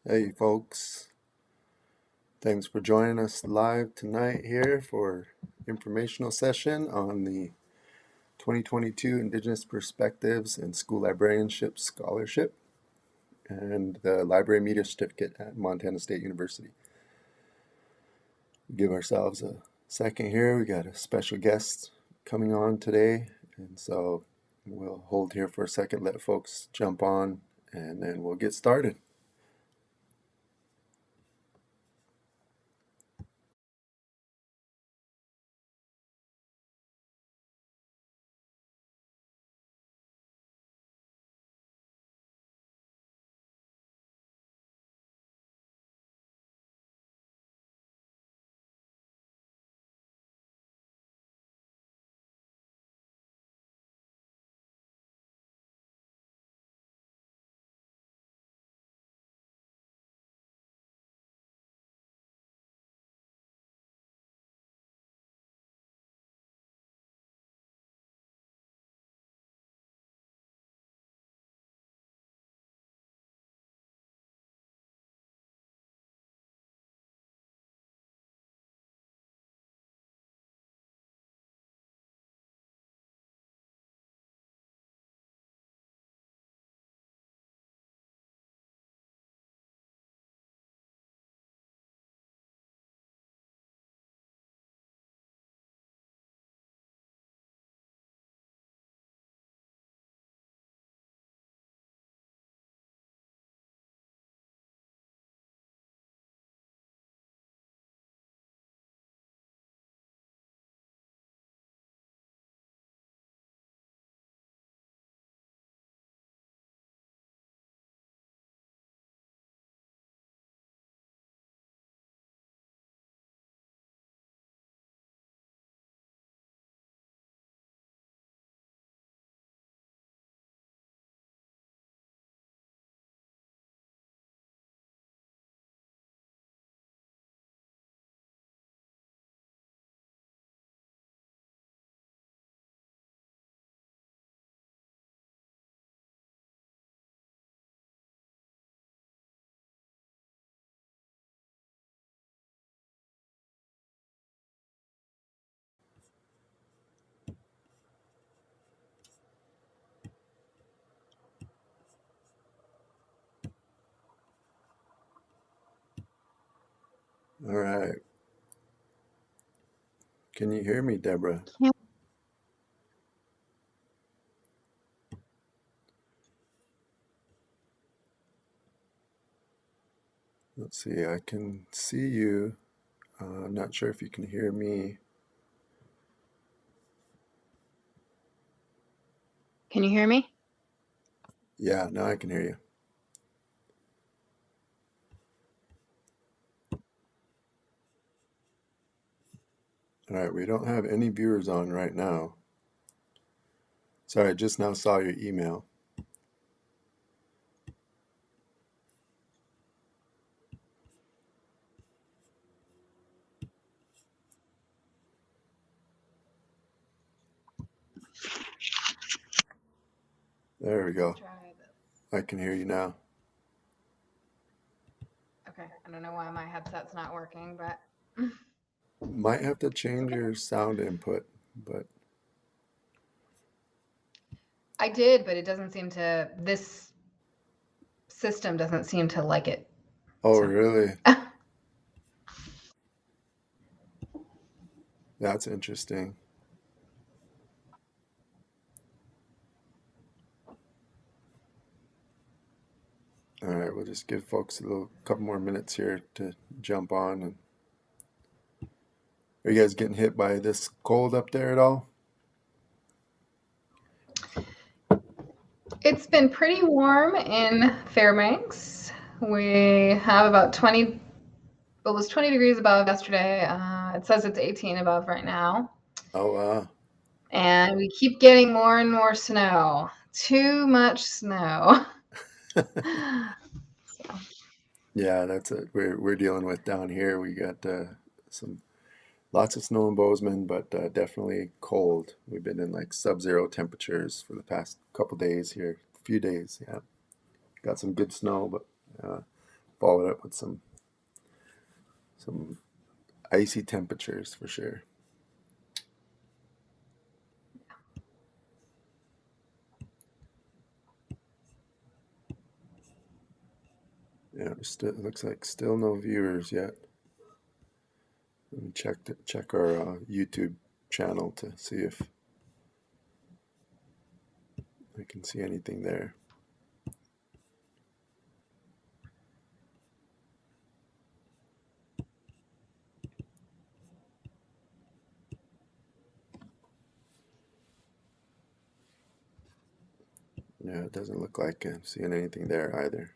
Hey folks, thanks for joining us live tonight here for informational session on the 2022 Indigenous Perspectives and School Librarianship Scholarship and the Library Media Certificate at Montana State University. Give ourselves a second here. We got a special guest coming on today, and so we'll hold here for a second, let folks jump on, and then we'll get started. All right. Can you hear me, Deborah? Let's see, I can see you. I'm not sure if you can hear me. Can you hear me? Yeah, now I can hear you. All right, we don't have any viewers on right now. Sorry, I just now saw your email. There we go. Try this. I can hear you now. Okay, I don't know why my headset's not working, but Might have to change your sound input, but I did, but it doesn't seem to, this system doesn't seem to like it. oh, So. really? That's interesting. All right, we'll just give folks a couple more minutes here to jump on. And are you guys getting hit by this cold up there at all? It's been pretty warm in Fairbanks. We have about 20, it was 20 degrees above yesterday. It says it's 18 above right now. Oh, wow. And we keep getting more and more snow. Too much snow. So. Yeah, that's it. We're dealing with down here. We got some lots of snow in Bozeman, but definitely cold. We've been in like sub-zero temperatures for the past couple days here. A few days, yeah. Got some good snow, but followed up with some icy temperatures for sure. Yeah, it looks like still no viewers yet. Let me check our YouTube channel to see if I can see anything there. Yeah, it doesn't look like I'm seeing anything there either.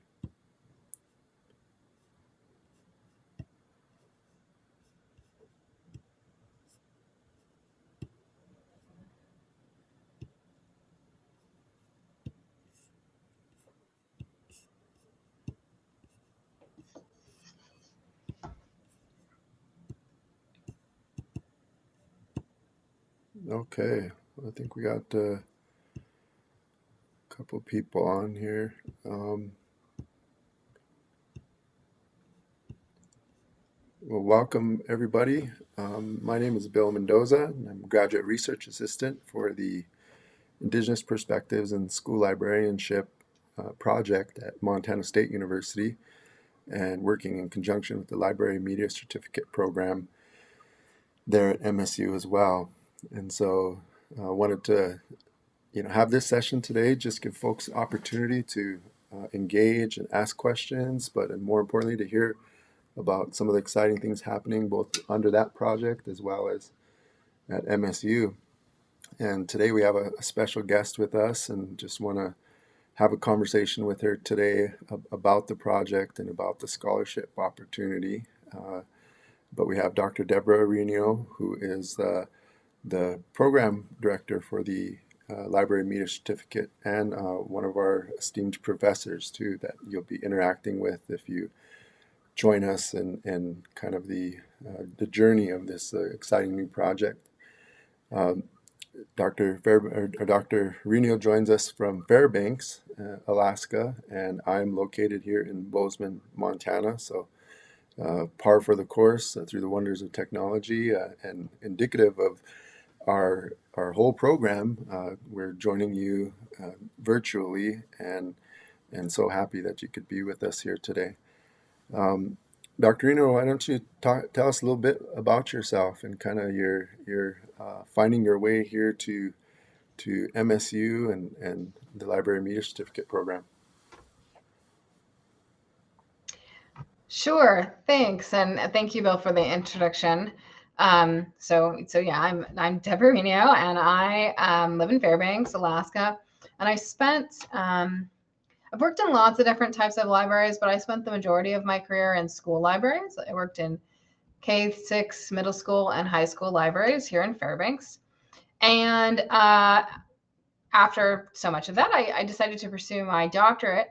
Okay, I think we got a couple people on here. Well, welcome everybody. My name is Bill Mendoza, and I'm a graduate research assistant for the Indigenous Perspectives and School Librarianship Project at Montana State University, and working in conjunction with the Library Media Certificate Program there at MSU as well. And so I wanted to have this session today, just give folks opportunity to engage and ask questions, but more importantly, to hear about some of the exciting things happening both under that project as well as at MSU. And today we have a special guest with us, and just want to have a conversation with her today about the project and about the scholarship opportunity. But we have Dr. Deborah Rinio, who is the program director for the Library Media Certificate, and one of our esteemed professors too, that you'll be interacting with if you join us in kind of the journey of this exciting new project. Dr. Rinio joins us from Fairbanks, Alaska, and I'm located here in Bozeman, Montana. So par for the course through the wonders of technology, and indicative of our whole program. We're joining you virtually, and so happy that you could be with us here today. Dr. Eno, why don't you tell us a little bit about yourself and kind of your finding your way here to MSU and the Library Media Certificate Program. Sure, thanks, and thank you, Bill, for the introduction. So yeah, I'm Deborah Rinio, and I live in Fairbanks, Alaska, and I spent I've worked in lots of different types of libraries, but I spent the majority of my career in school libraries. I worked in K-6 middle school and high school libraries here in Fairbanks, and after so much of that, I decided to pursue my doctorate.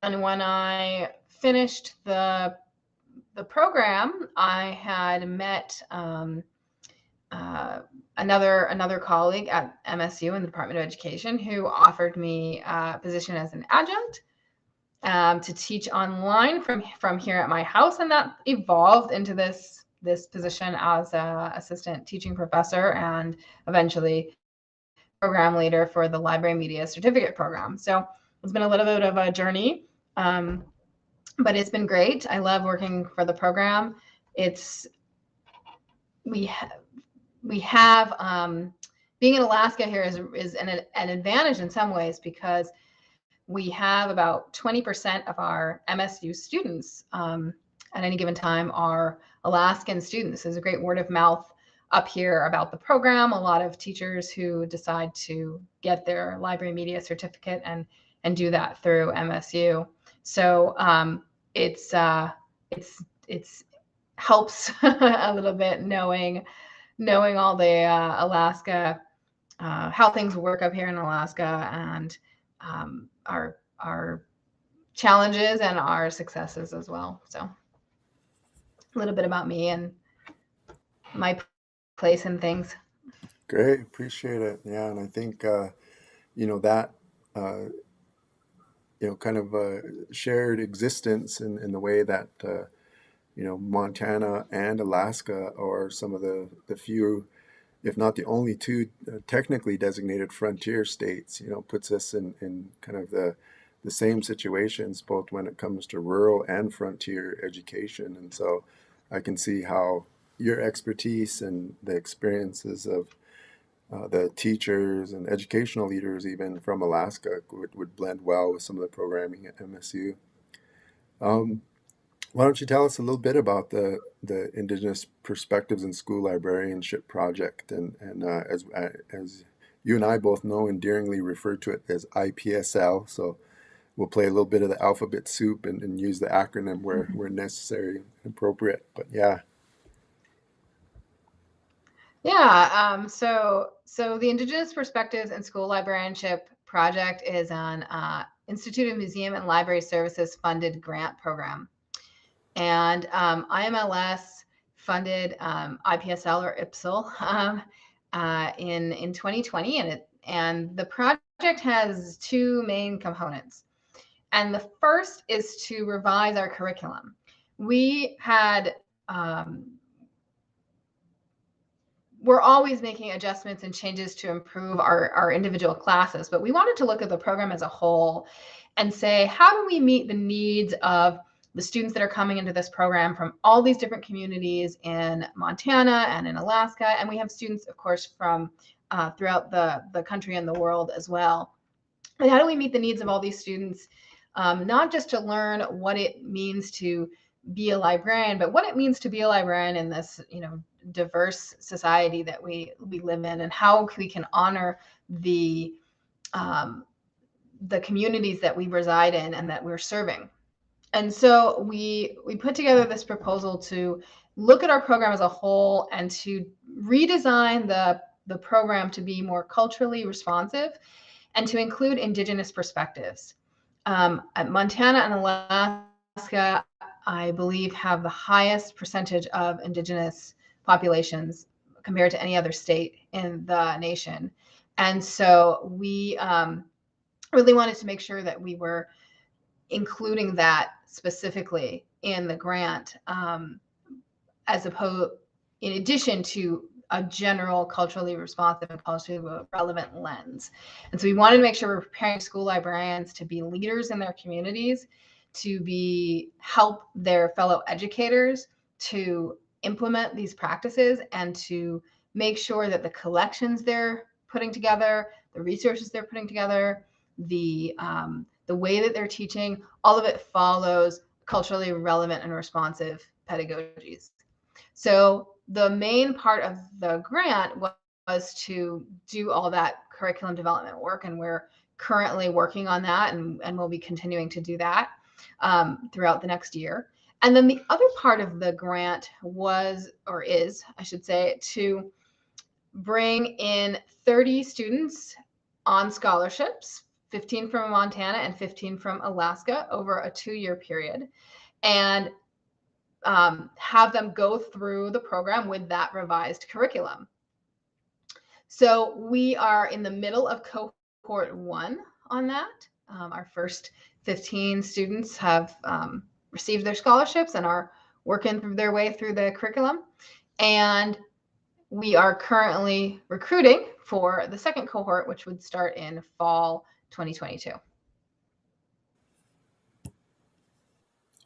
And when I finished the program, I had met another colleague at MSU in the Department of Education who offered me a position as an adjunct to teach online from here at my house, and that evolved into this position as an assistant teaching professor and eventually program leader for the Library Media Certificate Program. So it's been a little bit of a journey. But it's been great. I love working for the program. We have being in Alaska here is an advantage in some ways, because we have about 20% of our MSU students at any given time are Alaskan students. There's a great word of mouth up here about the program. A lot of teachers who decide to get their library media certificate and do that through MSU. So it's helps a little bit knowing all the Alaska, how things work up here in Alaska, and our challenges and our successes as well. So a little bit about me and my place in things. Great, appreciate it. Yeah, and I think that kind of a shared existence in the way that Montana and Alaska are some of the few, if not the only two, technically designated frontier states. Puts us in kind of the same situations, both when it comes to rural and frontier education. And so I can see how your expertise and the experiences of the teachers and educational leaders, even from Alaska, would blend well with some of the programming at MSU. Um, why don't you tell us a little bit about the Indigenous Perspectives in School Librarianship Project, and as you and I both know, endearingly refer to it as IPSL. So we'll play a little bit of the alphabet soup and use the acronym where necessary and appropriate. But yeah. Yeah. So the Indigenous Perspectives in School Librarianship Project is an Institute of Museum and Library Services funded grant program, and IMLS funded IPSL or IPSL in 2020, and the project has two main components. And the first is to revise our curriculum. We had we're always making adjustments and changes to improve our individual classes, but we wanted to look at the program as a whole and say, how do we meet the needs of the students that are coming into this program from all these different communities in Montana and in Alaska? And we have students, of course, from throughout the country and the world as well. And how do we meet the needs of all these students, not just to learn what it means to be a librarian, but what it means to be a librarian in this, diverse society that we live in, and how we can honor um, the communities that we reside in and that we're serving. And so we put together this proposal to look at our program as a whole and to redesign the program to be more culturally responsive and to include Indigenous perspectives. At Montana and Alaska, I believe, have the highest percentage of Indigenous populations compared to any other state in the nation. And so we really wanted to make sure that we were including that specifically in the grant, as opposed, in addition to a general culturally responsive and culturally relevant lens. And so we wanted to make sure we're preparing school librarians to be leaders in their communities, to help their fellow educators to implement these practices, and to make sure that the collections they're putting together, the resources they're putting together, the way that they're teaching, all of it follows culturally relevant and responsive pedagogies. So the main part of the grant was to do all that curriculum development work, and we're currently working on that, and we'll be continuing to do that throughout the next year. And then the other part of the grant was, or is, I should say, to bring in 30 students on scholarships, 15 from Montana and 15 from Alaska, over a 2-year period, and have them go through the program with that revised curriculum. So we are in the middle of cohort 1 on that. Our first 15 students have received their scholarships and are working their way through the curriculum. And we are currently recruiting for the second cohort, which would start in fall 2022.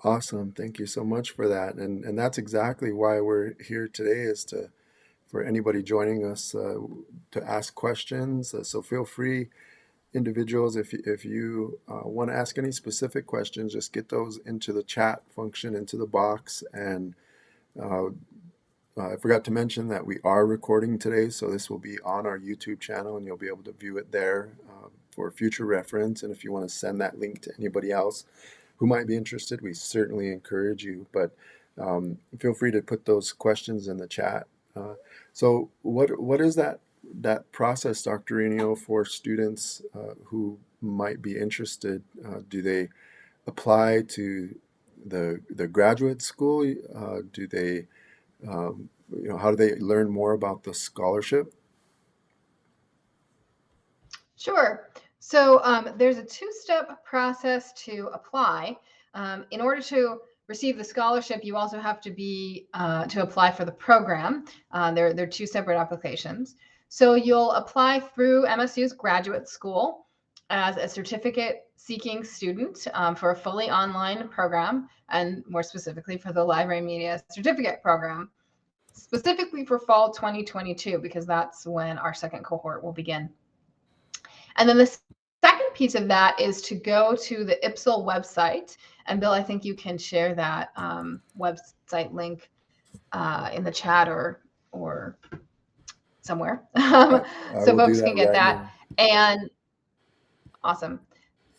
Awesome. Thank you so much for that. And that's exactly why we're here today, is for anybody joining us to ask questions. So feel free, individuals, if you want to ask any specific questions, just get those into the chat function, into the box. And I forgot to mention that we are recording today, so this will be on our YouTube channel, and you'll be able to view it there for future reference. And if you want to send that link to anybody else who might be interested, we certainly encourage you. But feel free to put those questions in the chat. So what is that process, Dr. Rinio, for students who might be interested? Do they apply to the graduate school? Do they how do they learn more about the scholarship? Sure. So there's a two-step process to apply. In order to receive the scholarship, you also have to be to apply for the program. They're two separate applications. So you'll apply through MSU's graduate school as a certificate-seeking student for a fully online program, and more specifically for the Library Media Certificate Program, specifically for fall 2022, because that's when our second cohort will begin. And then the second piece of that is to go to the IPSL website. And Bill, I think you can share that website link in the chat or somewhere, I so will do folks that can get right that. now. And awesome.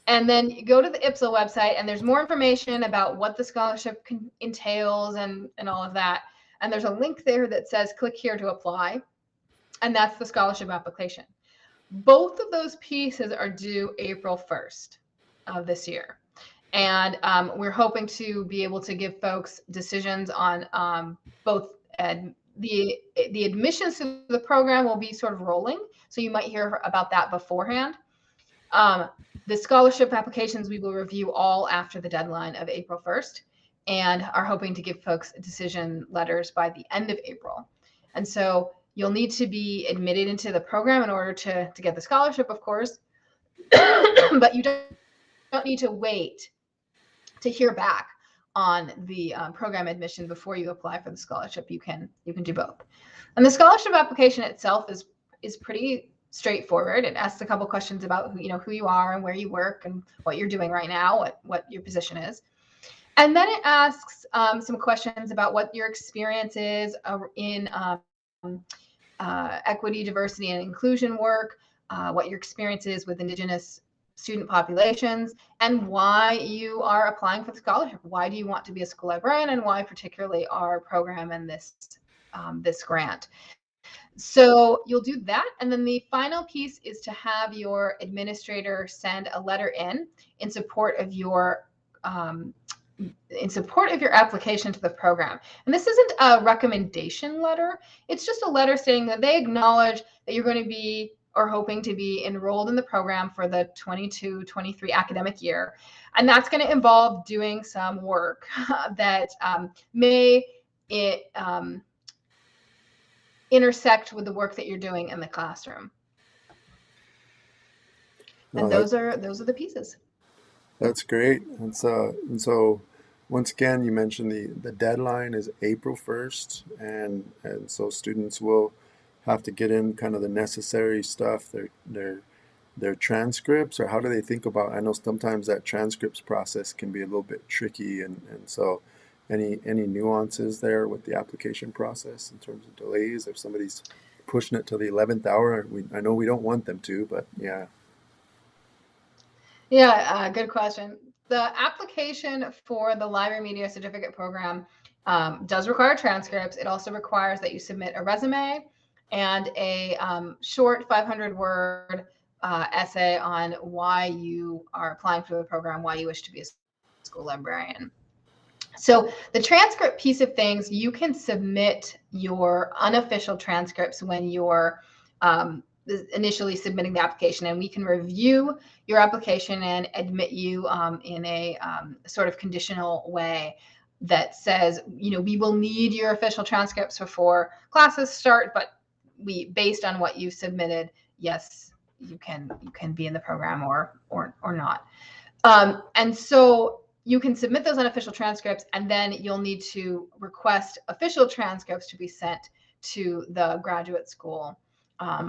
And then you go to the IPSL website, and there's more information about what the scholarship entails and all of that. And there's a link there that says click here to apply. And that's the scholarship application. Both of those pieces are due April 1st of this year. And we're hoping to be able to give folks decisions on both the admissions to the program will be sort of rolling. So you might hear about that beforehand. The scholarship applications we will review all after the deadline of April 1st and are hoping to give folks decision letters by the end of April. And so you'll need to be admitted into the program in order to get the scholarship, of course, but you don't need to wait to hear back on the program admission before you apply for the scholarship. You can do both. And the scholarship application itself is pretty straightforward. It asks a couple questions about who you are and where you work and what you're doing right now, what your position is. And then it asks some questions about what your experience is in equity, diversity, and inclusion work, what your experience is with Indigenous student populations, and why you are applying for the scholarship. Why do you want to be a school librarian, and why particularly our program and this grant? So you'll do that, and then the final piece is to have your administrator send a letter in support of your application to the program. And this isn't a recommendation letter. It's just a letter saying that they acknowledge that you're going to be or hoping to be enrolled in the program for the 22-23 academic year. And that's going to involve doing some work that may intersect with the work that you're doing in the classroom. And those are the pieces. That's great. And so once again, you mentioned the deadline is April 1st, and so students will have to get in kind of the necessary stuff, their transcripts, or how do they think about, I know sometimes that transcripts process can be a little bit tricky, and so any nuances there with the application process in terms of delays, if somebody's pushing it to the 11th hour, I know we don't want them to, but yeah. Yeah, good question. The application for the Library Media Certificate Program does require transcripts. It also requires that you submit a resume and a short 500-word essay on why you are applying for the program, why you wish to be a school librarian. So the transcript piece of things, you can submit your unofficial transcripts when you're initially submitting the application, and we can review your application and admit you in a sort of conditional way that says, we will need your official transcripts before classes start, but based on what you submitted, yes, you can be in the program or not. And so you can submit those unofficial transcripts, and then you'll need to request official transcripts to be sent to the graduate school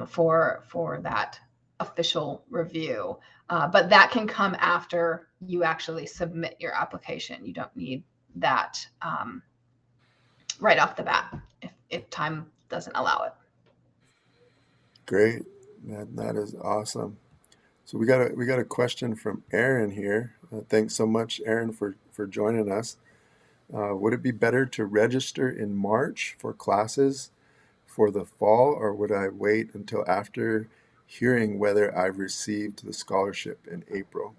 for that official review. But that can come after you actually submit your application. You don't need that right off the bat if time doesn't allow it. Great. That is awesome. So we got a question from Aaron here. Thanks so much, Aaron, for joining us. Would it be better to register in March for classes for the fall, or would I wait until after hearing whether I've received the scholarship in April?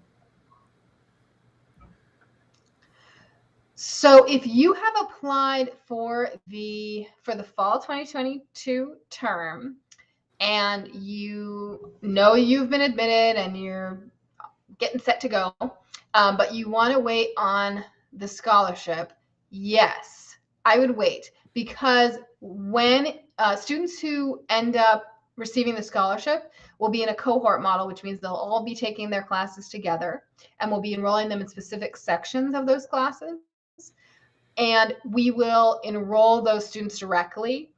So if you have applied for the fall 2022 term and you know you've been admitted and you're getting set to go, but you want to wait on the scholarship, yes, I would wait, because when students who end up receiving the scholarship will be in a cohort model, which means they'll all be taking their classes together, and we'll be enrolling them in specific sections of those classes. And we will enroll those students directly.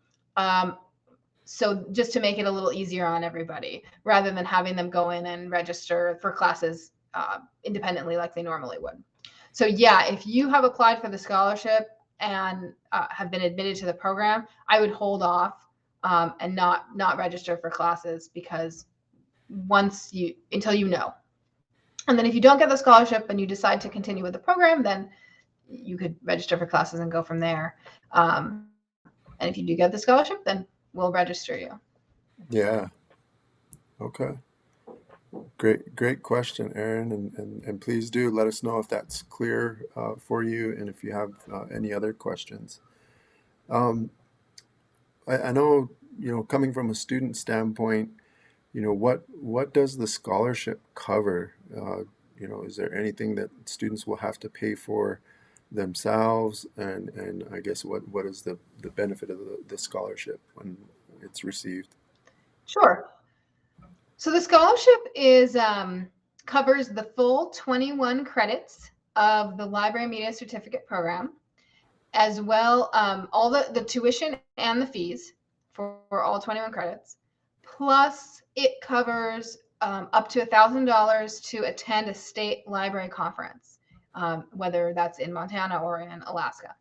So just to make it a little easier on everybody, rather than having them go in and register for classes independently like they normally would. So yeah, if you have applied for the scholarship and have been admitted to the program, I would hold off and not register for classes, because until you know. And then if you don't get the scholarship and you decide to continue with the program, then you could register for classes and go from there. And if you do get the scholarship, then we'll register you. Yeah. Okay. Great question, Erin, and please do let us know if that's clear for you, and if you have any other questions. Um, I know, coming from a student standpoint, what does the scholarship cover? Is there anything that students will have to pay for themselves? And I guess what is the benefit of the scholarship when it's received? Sure. So the scholarship is covers the full 21 credits of the Library Media Certificate Program, as well all the tuition and the fees for all 21 credits. Plus, it covers up to $1,000 to attend a state library conference, whether that's in Montana or in Alaska.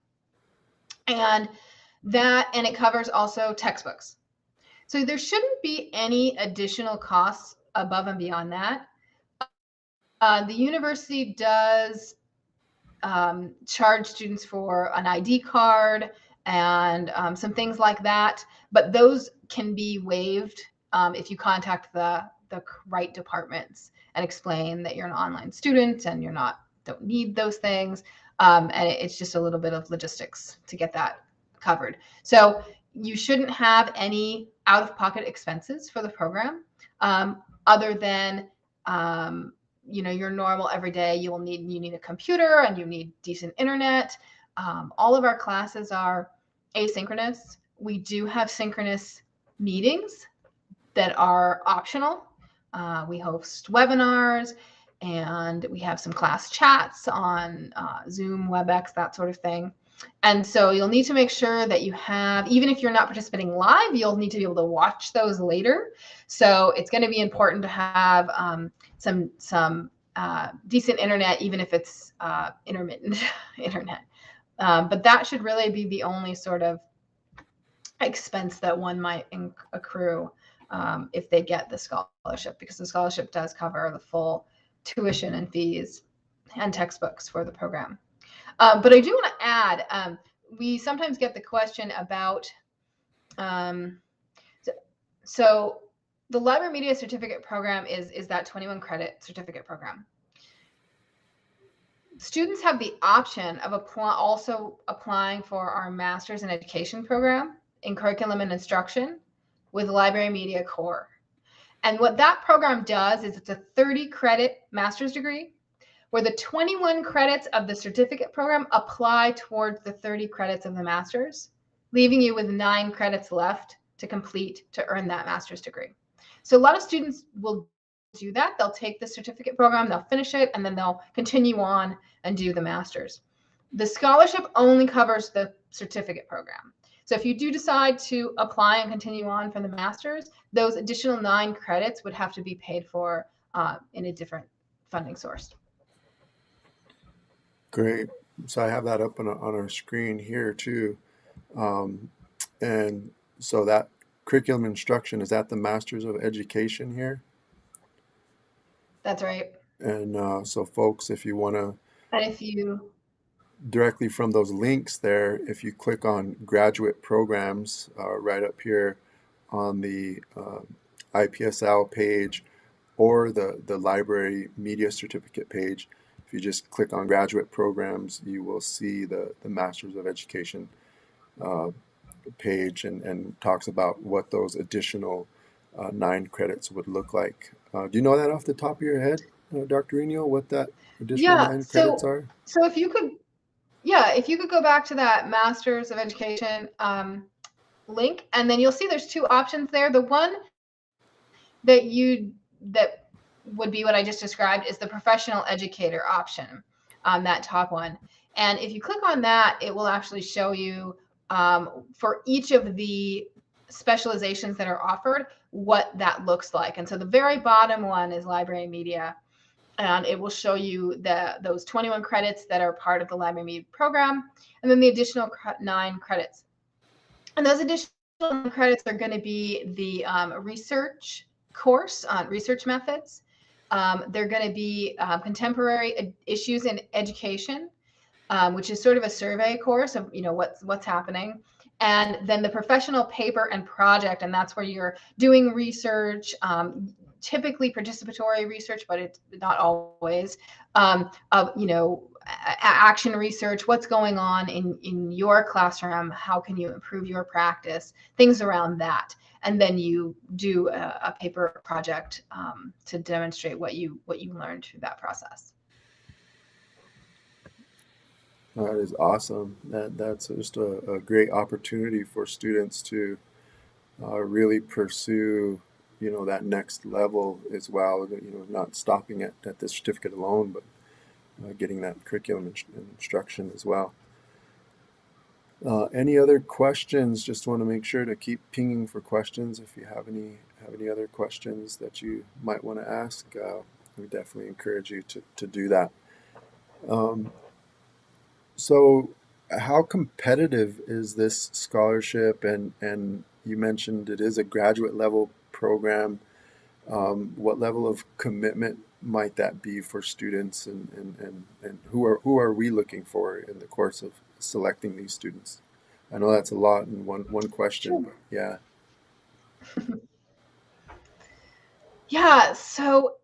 And it covers also textbooks. So there shouldn't be any additional costs above and beyond that. The university does charge students for an ID card and some things like that, but those can be waived if you contact the right departments and explain that you're an online student and don't need those things. And it's just a little bit of logistics to get that covered. So you shouldn't have any out-of-pocket expenses for the program, other than your normal everyday. You need a computer and you need decent internet. All of our classes are asynchronous. We do have synchronous meetings that are optional. We host webinars, and we have some class chats on Zoom, WebEx, that sort of thing. And so you'll need to make sure that you have, even if you're not participating live, you'll need to be able to watch those later. So it's going to be important to have some decent internet, even if it's intermittent internet. But that should really be the only sort of expense that one might accrue if they get the scholarship, because the scholarship does cover the full tuition and fees and textbooks for the program. But I do want to add, we sometimes get the question about, so the Library Media Certificate Program is that 21 credit certificate program. Students have the option of also applying for our Master's in Education program in Curriculum and Instruction with Library Media Core. And what that program does is it's a 30 credit master's degree, where the 21 credits of the certificate program apply towards the 30 credits of the master's, leaving you with 9 credits left to complete to earn that master's degree. So a lot of students will do that. They'll take the certificate program, they'll finish it, and then they'll continue on and do the master's. The scholarship only covers the certificate program. So if you do decide to apply and continue on for the master's, those additional 9 credits would have to be paid for in a different funding source. Great. So I have that up on our screen here too. And so that curriculum instruction, is that the Masters of Education here? That's right. And so folks, if you want to, and if you directly from those links there, if you click on graduate programs right up here on the IPSL page or the library media certificate page, if you just click on graduate programs, you will see the Masters of Education page, and talks about what those additional 9 credits would look like. Do you know that off the top of your head, Dr. Rinio, what that additional Yeah. 9 credits So are? so if you could, yeah, if you could go back to that Masters of Education link, and then you'll see there's two options there. The one that would be what I just described is the professional educator option, that top one. And if you click on that, it will actually show you for each of the specializations that are offered what that looks like. And so the very bottom one is library media, and it will show you those 21 credits that are part of the library media program, and then the additional 9 credits. And those additional credits are going to be the research course on research methods. They're going to be contemporary issues in education, which is sort of a survey course of what's happening. And then the professional paper and project, and that's where you're doing research, typically participatory research, but it's not always. Action research, what's going on in your classroom, how can you improve your practice, things around that. And then you do a paper project to demonstrate what you learned through that process. That is awesome. That's just a great opportunity for students to really pursue, that next level as well. Not stopping at the certificate alone, but getting that curriculum instruction as well. Any other questions? Just want to make sure to keep pinging for questions. If you have any other questions that you might want to ask, we definitely encourage you to do that. Um, so, how competitive is this scholarship? And you mentioned it is a graduate level program. What level of commitment might that be for students, and who are we looking for in the course of selecting these students? I know that's a lot in one question, Sure. but yeah. Yeah, so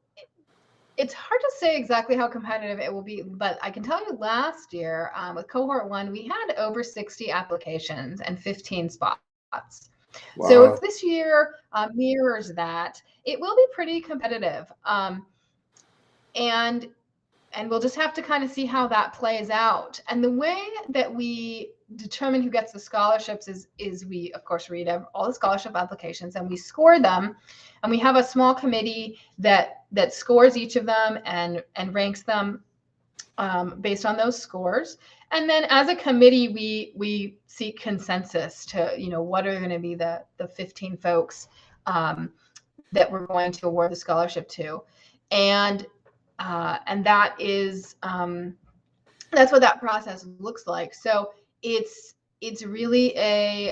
it's hard to say exactly how competitive it will be, but I can tell you last year with cohort 1, we had over 60 applications and 15 spots. So if Wow. this year mirrors that, it will be pretty competitive. And we'll just have to kind of see how that plays out. And the way that we determine who gets the scholarships is we, of course, read all the scholarship applications and we score them. And we have a small committee that scores each of them and ranks them based on those scores. And then as a committee, we seek consensus to, what are going to be the 15 folks that we're going to award the scholarship to. And that is that's what that process looks like. So it's really a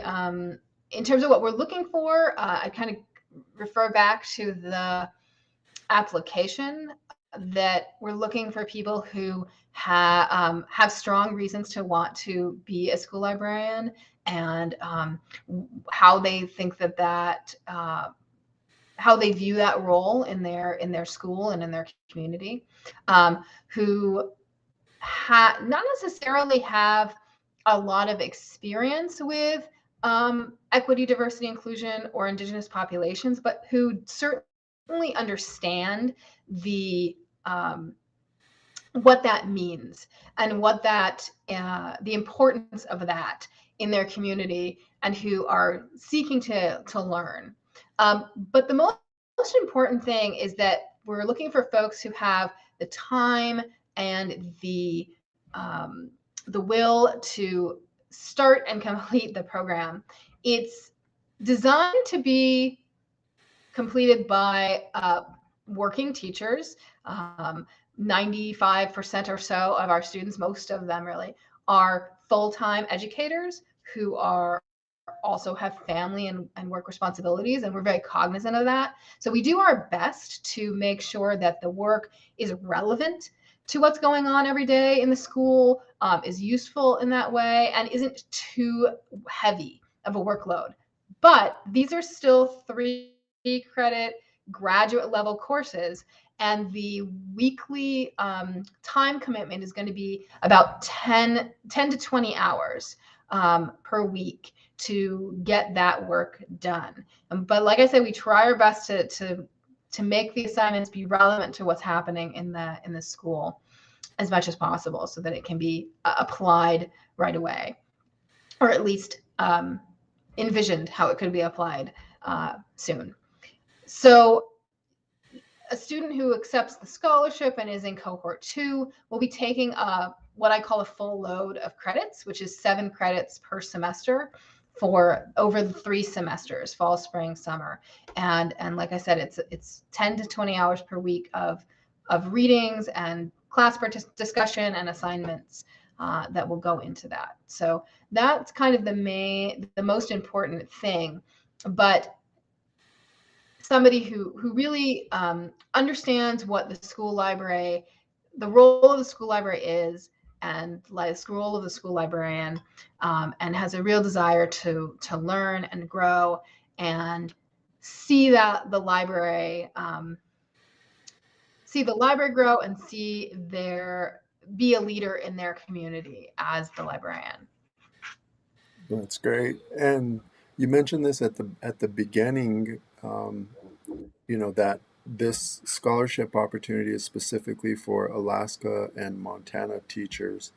in terms of what we're looking for. I kind of refer back to the application that we're looking for people who have strong reasons to want to be a school librarian, and how they think that how they view that role in their school and in their community, who not necessarily have a lot of experience with equity, diversity, inclusion, or Indigenous populations, but who certainly understand the what that means and what that the importance of that in their community, and who are seeking to learn. But the most important thing is that we're looking for folks who have the time and the will to start and complete the program. It's designed to be completed by working teachers. 95% or so of our students, most of them really, are full-time educators who are also have family and work responsibilities, and we're very cognizant of that. So we do our best to make sure that the work is relevant to what's going on every day in the school, is useful in that way, and isn't too heavy of a workload. But these are still 3-credit graduate level courses, and the weekly time commitment is going to be about 10 to 20 hours per week to get that work done. But like I said, we try our best to make the assignments be relevant to what's happening in the school as much as possible, so that it can be applied right away, or at least envisioned how it could be applied soon. So a student who accepts the scholarship and is in cohort 2 will be taking what I call a full load of credits, which is 7 credits per semester for over the 3 semesters, fall, spring, summer. And like I said, it's 10 to 20 hours per week of readings and class discussion and assignments that will go into that. So that's kind of the most important thing. But somebody who really understands what the school library, the role of the school library is, and the role of the school librarian, and has a real desire to learn and grow and see that the library grow and be a leader in their community as the librarian. That's great. And you mentioned this at the beginning, that this scholarship opportunity is specifically for Alaska and Montana teachers.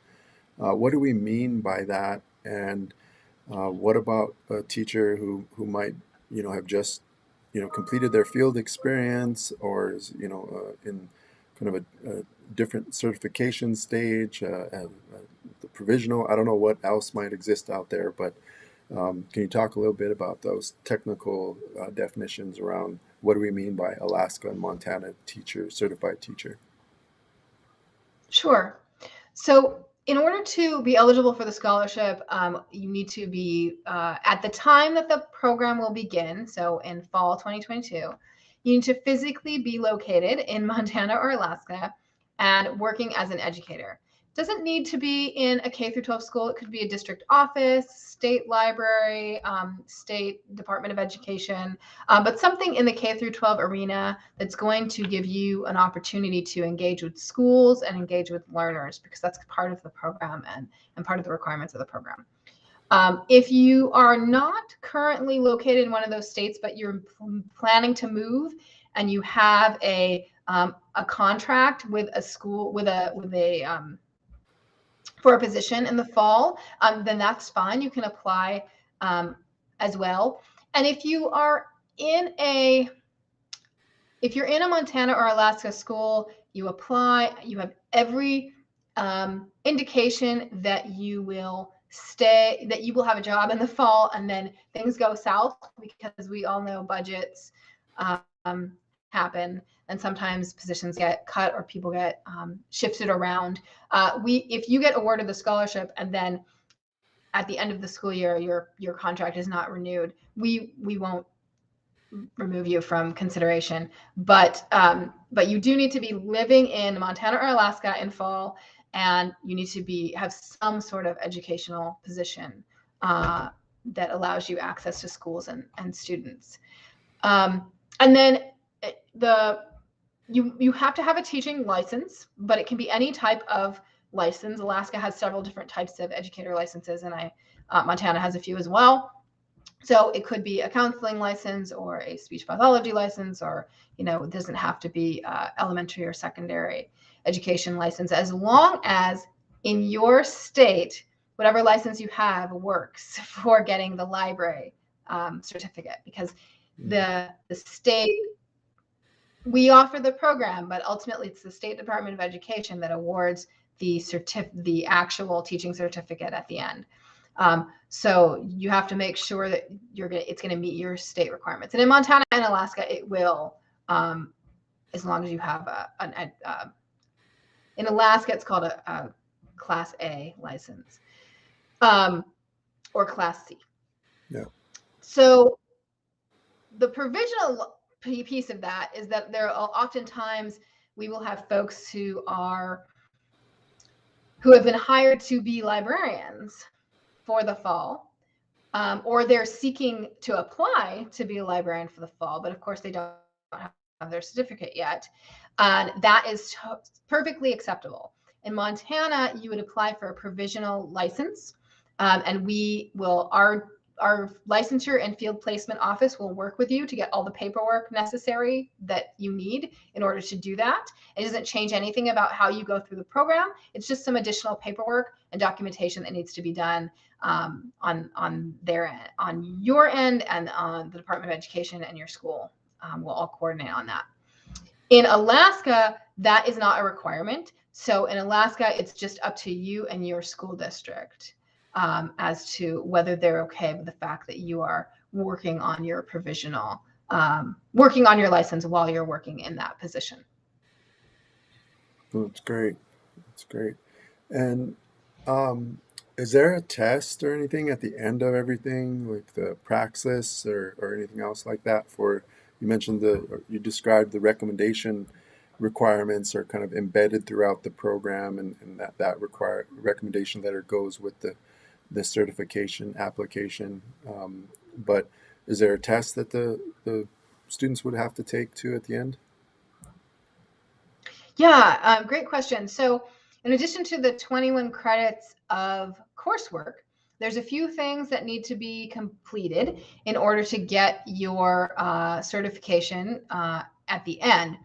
What do we mean by that? And what about a teacher who might, have just, completed their field experience, or is, in kind of a different certification stage, the provisional? I don't know what else might exist out there, but can you talk a little bit about those technical definitions around what do we mean by Alaska and Montana teacher, certified teacher? Sure. So in order to be eligible for the scholarship, you need to be, at the time that the program will begin, so in fall 2022, you need to physically be located in Montana or Alaska and working as an educator. It doesn't need to be in a K through 12 school. It could be a district office, state library, state Department of Education, but something in the K through 12 arena that's going to give you an opportunity to engage with schools and engage with learners, because that's part of the program and part of the requirements of the program. If you are not currently located in one of those states, but you're planning to move and you have a contract with a school, for a position in the fall, then that's fine. You can apply as well. And if you're in a Montana or Alaska school, you apply, you have every indication that you will stay, that you will have a job in the fall, and then things go south, because we all know budgets happen, and sometimes positions get cut or people get shifted around. If you get awarded the scholarship and then at the end of the school year your contract is not renewed, we won't remove you from consideration. But you do need to be living in Montana or Alaska in fall, and you need to have some sort of educational position that allows you access to schools and students. And then you have to have a teaching license, but it can be any type of license. Alaska has several different types of educator licenses, and Montana has a few as well. So it could be a counseling license or a speech pathology license, or it doesn't have to be elementary or secondary education license, as long as in your state whatever license you have works for getting the library certificate, because the state, we offer the program, but ultimately it's the State Department of Education that awards the actual teaching certificate at the end. So you have to make sure that it's going to meet your state requirements. And in Montana and Alaska, it will, as long as you have in Alaska, it's called a Class A license, or Class C. Yeah. So the provisional piece of that is that there are oftentimes we will have folks who have been hired to be librarians for the fall, or they're seeking to apply to be a librarian for the fall, but of course they don't have their certificate yet. And that is perfectly acceptable. In Montana, you would apply for a provisional license, and licensure and field placement office will work with you to get all the paperwork necessary that you need in order to do that. It doesn't change anything about how you go through the program. It's just some additional paperwork and documentation that needs to be done on your end, and on the Department of Education and your school will all coordinate on that. In Alaska, that is not a requirement. So in Alaska, it's just up to you and your school district as to whether they're okay with the fact that you are working on your provisional, working on your license while you're working in that position. That's great. That's great. And is there a test or anything at the end of everything, like the praxis or anything else like that? For, you mentioned you described the recommendation requirements are kind of embedded throughout the program, and that recommendation letter goes with the certification application. But is there a test that the students would have to take too at the end? Yeah, great question. So in addition to the 21 credits of coursework, there's a few things that need to be completed in order to get your certification at the end.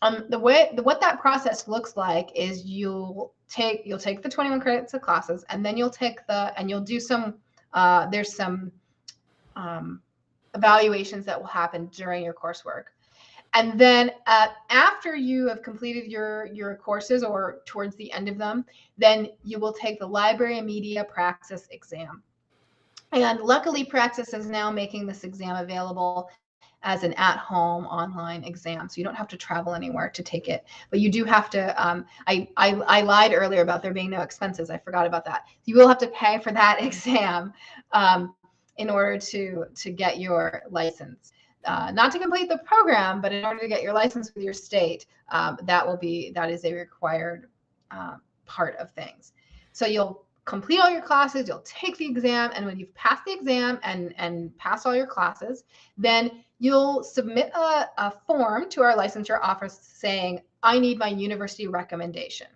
What that process looks like is you'll take the 21 credits of classes, and then you'll do some there's some evaluations that will happen during your coursework. And then after you have completed your courses, or towards the end of them, then you will take the Library and Media Praxis exam. And luckily, Praxis is now making this exam available as an at-home online exam, so you don't have to travel anywhere to take it. But you do have to. I lied earlier about there being no expenses. I forgot about that. You will have to pay for that exam in order to get your license. Not to complete the program, but in order to get your license with your state, that is a required part of things. So you'll complete all your classes, you'll take the exam, and when you've passed the exam and passed all your classes, then you'll submit a form to our licensure office saying, I need my university recommendation.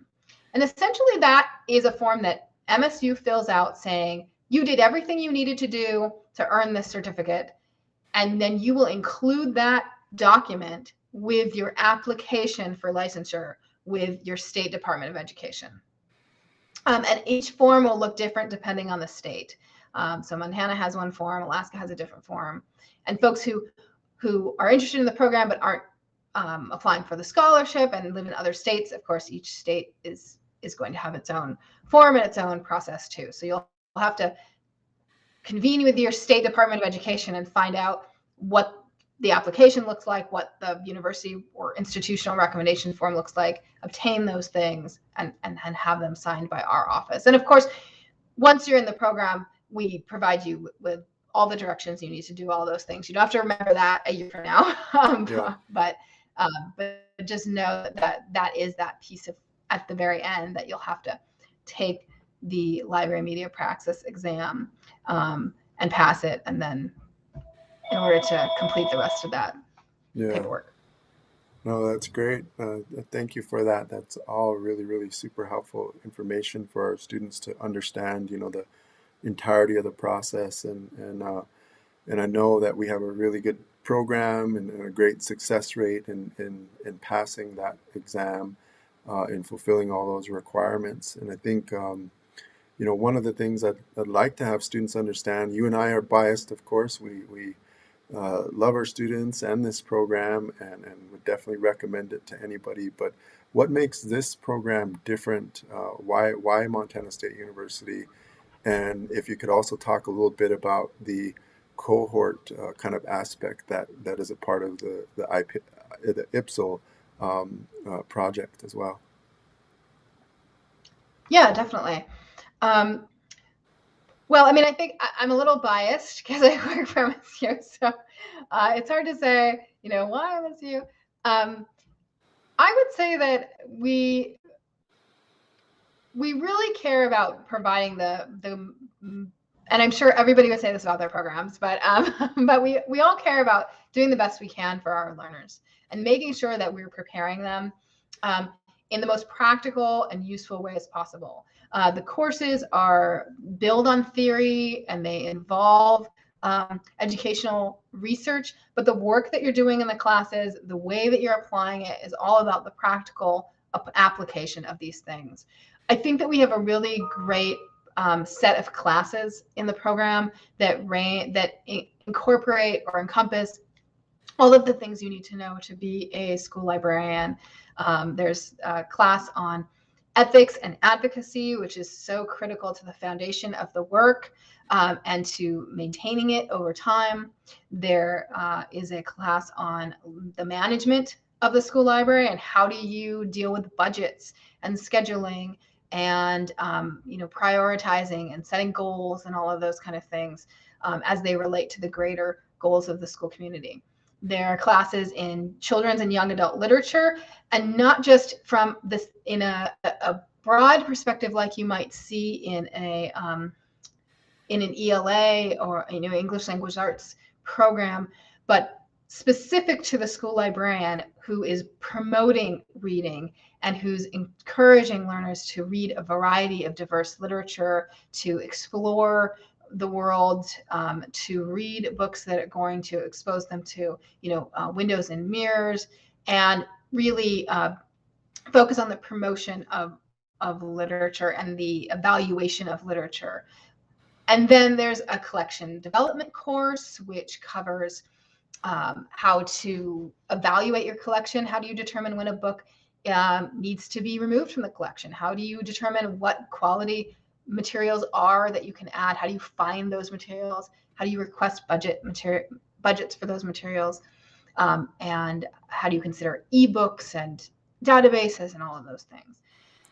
And essentially that is a form that MSU fills out saying, you did everything you needed to do to earn this certificate. And then you will include that document with your application for licensure with your state Department of Education. And each form will look different depending on the state. So Montana has one form, Alaska has a different form. And folks who are interested in the program but aren't applying for the scholarship and live in other states, of course, each state is going to have its own form and its own process too. So you'll have to convene with your state Department of Education and find out what the application looks like, what the university or institutional recommendation form looks like, obtain those things, and have them signed by our office. And of course, once you're in the program, we provide you with all the directions you need to do all those things. You don't have to remember that a year from now, but just know that is that piece of at the very end that you'll have to take the Library Media Praxis exam and pass it, and then in order to complete the rest of that paperwork. No, that's great. Thank you for that. That's all really, really super helpful information for our students to understand, the entirety of the process. And I know that we have a really good program and a great success rate in passing that exam, in fulfilling all those requirements. And I think, one of the things I'd like to have students understand, you and I are biased, of course. We love our students and this program, and would definitely recommend it to anybody. But what makes this program different? Why Montana State University? And if you could also talk a little bit about the cohort kind of aspect that is a part of the IPSL project as well. Yeah, definitely. Well, I mean, I think I'm a little biased because I work for MSU, so it's hard to say, why MSU. I would say that we really care about providing the and I'm sure everybody would say this about their programs, but we all care about doing the best we can for our learners and making sure that we're preparing them in the most practical and useful way as possible. The courses are built on theory, and they involve educational research, but the work that you're doing in the classes, the way that you're applying it is all about the practical application of these things. I think that we have a really great set of classes in the program that incorporate or encompass all of the things you need to know to be a school librarian. There's a class on ethics and advocacy, which is so critical to the foundation of the work and to maintaining it over time. There is a class on the management of the school library and how do you deal with budgets and scheduling and prioritizing and setting goals and all of those kind of things as they relate to the greater goals of the school community. There are classes in children's and young adult literature, and not just from this in a broad perspective like you might see in an ELA or English language arts program, but specific to the school librarian who is promoting reading and who's encouraging learners to read a variety of diverse literature, to explore the world, to read books that are going to expose them to, windows and mirrors, and really focus on the promotion of literature and the evaluation of literature. And then there's a collection development course, which covers how to evaluate your collection. How do you determine when a book needs to be removed from the collection? How do you determine what quality materials are that you can add? How do you find those materials? How do you request budgets for those materials? And how do you consider ebooks and databases and all of those things?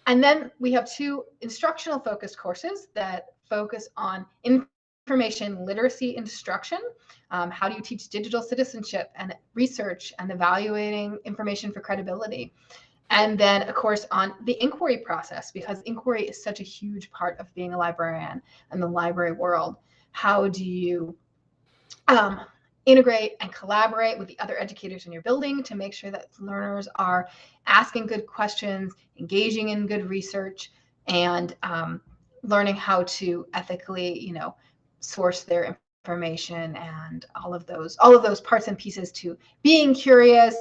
And then we have 2 instructional focused courses that focus on information literacy instruction. How do you teach digital citizenship and research and evaluating information for credibility? And then, of course, on the inquiry process, because inquiry is such a huge part of being a librarian and the library world. How do you integrate and collaborate with the other educators in your building to make sure that learners are asking good questions, engaging in good research, and learning how to ethically, source their information, and all of those parts and pieces to being curious,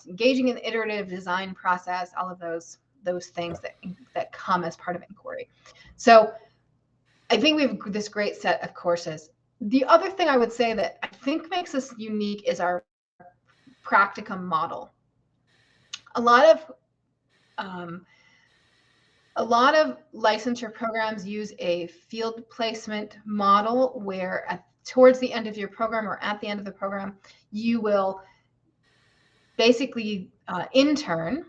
engaging in the iterative design process, all of those things that come as part of inquiry. So I think we have this great set of courses. The other thing I would say that I think makes us unique is our practicum model. A lot of licensure programs use a field placement model where towards the end of your program or at the end of the program, you will basically intern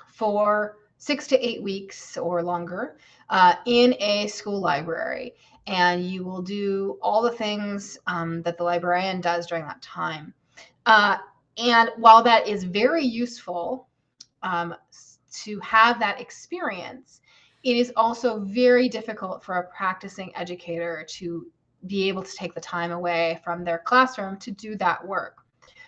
for 6 to 8 weeks or longer in a school library. And you will do all the things that the librarian does during that time. And while that is very useful to have that experience, it is also very difficult for a practicing educator to be able to take the time away from their classroom to do that work.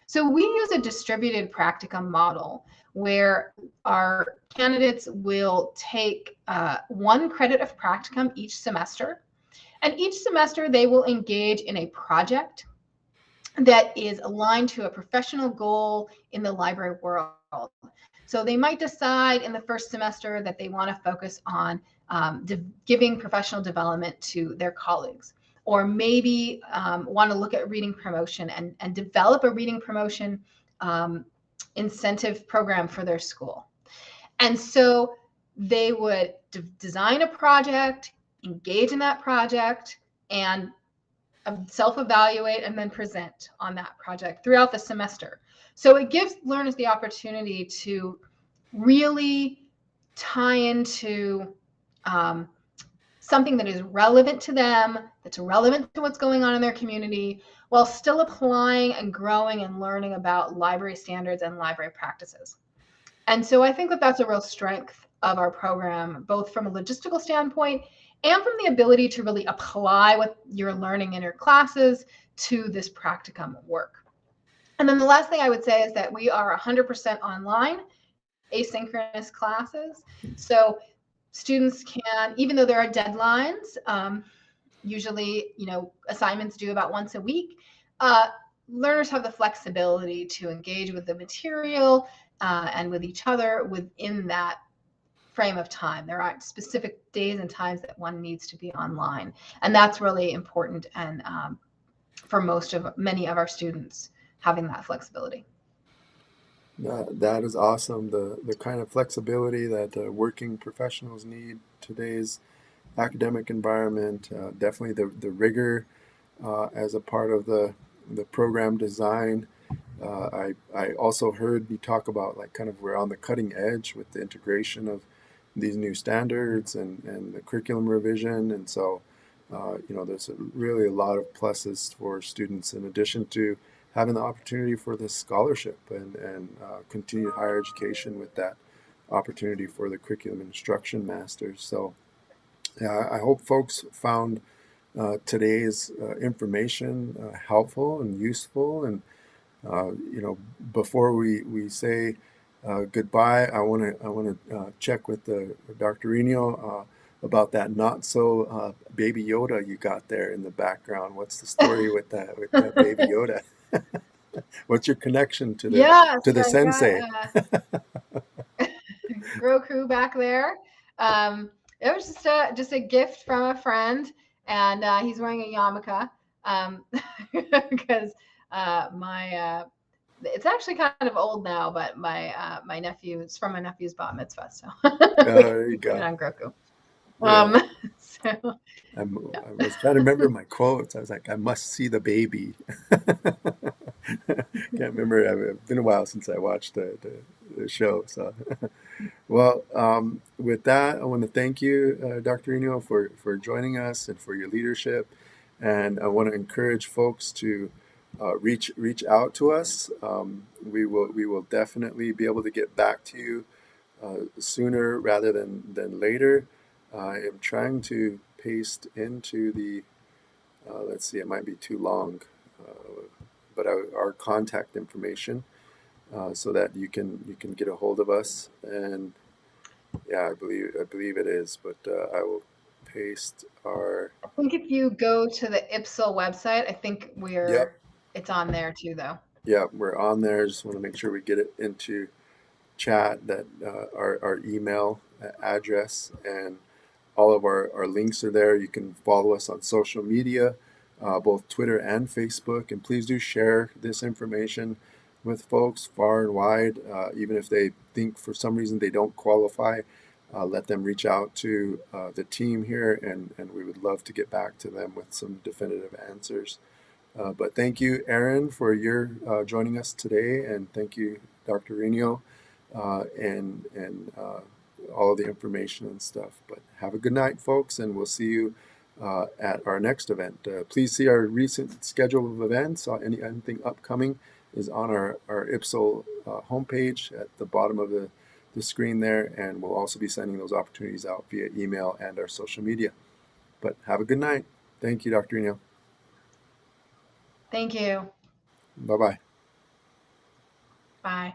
So we use a distributed practicum model where our candidates will take 1 credit of practicum each semester. And each semester they will engage in a project that is aligned to a professional goal in the library world. So they might decide in the first semester that they want to focus on giving professional development to their colleagues, or maybe want to look at reading promotion and develop a reading promotion incentive program for their school. And so they would design a project, engage in that project, and self-evaluate and then present on that project throughout the semester. So it gives learners the opportunity to really tie into something that is relevant to them, that's relevant to what's going on in their community, while still applying and growing and learning about library standards and library practices. And so I think that that's a real strength of our program, both from a logistical standpoint and from the ability to really apply what you're learning in your classes to this practicum work. And then the last thing I would say is that we are 100% online, asynchronous classes. So students can, even though there are deadlines usually, assignments due about once a week, learners have the flexibility to engage with the material and with each other within that frame of time. There are specific days and times that one needs to be online, and that's really important. And for many of our students, having that flexibility. That is awesome. The kind of flexibility that working professionals need today's academic environment. Definitely the rigor as a part of the program design. I also heard you talk about like kind of we're on the cutting edge with the integration of these new standards and the curriculum revision. And so, there's really a lot of pluses for students in addition to having the opportunity for the scholarship and continued higher education with that opportunity for the curriculum instruction masters. So, yeah, I hope folks found today's information helpful and useful. And before we say goodbye, I want to check with Dr. Rinio about that not so baby Yoda you got there in the background. What's the story with that baby Yoda? What's your connection to the Yeah, to the so I sensei? got Groku back there. It was just a gift from a friend, and he's wearing a yarmulke because my it's actually kind of old now, but my nephew, it's from my nephew's bat mitzvah, so There you we put it go. on Groku. Yeah. So I yeah. was trying to remember my quotes. I was like, I must see the baby. Can't remember. It's been a while since I watched the show. So, well, with that, I want to thank you, Dr. Eno, for joining us and for your leadership. And I want to encourage folks to reach out to us. We will definitely be able to get back to you sooner rather than later. I am trying to paste into the, let's see, it might be too long, but our contact information so that you can get a hold of us. And yeah, I believe it is, but I will paste our. I think if you go to the IPSL website, I think Yep, it's on there too, though. yep, we're on there. Just want to make sure we get it into chat, that our email address, and all of our links are there. You can follow us on social media, both Twitter and Facebook. And please do share this information with folks far and wide. Even if they think for some reason they don't qualify, let them reach out to the team here, and we would love to get back to them with some definitive answers. But thank you, Aaron, for your joining us today, and thank you, Dr. Rinio, and all the information and stuff. But have a good night, folks, and we'll see you at our next event. Please see our recent schedule of events. Anything upcoming is on our IPSL homepage at the bottom of the screen there, and we'll also be sending those opportunities out via email and our social media. But have a good night. Thank you, Dr. Rinio. Thank you. Bye-bye. Bye.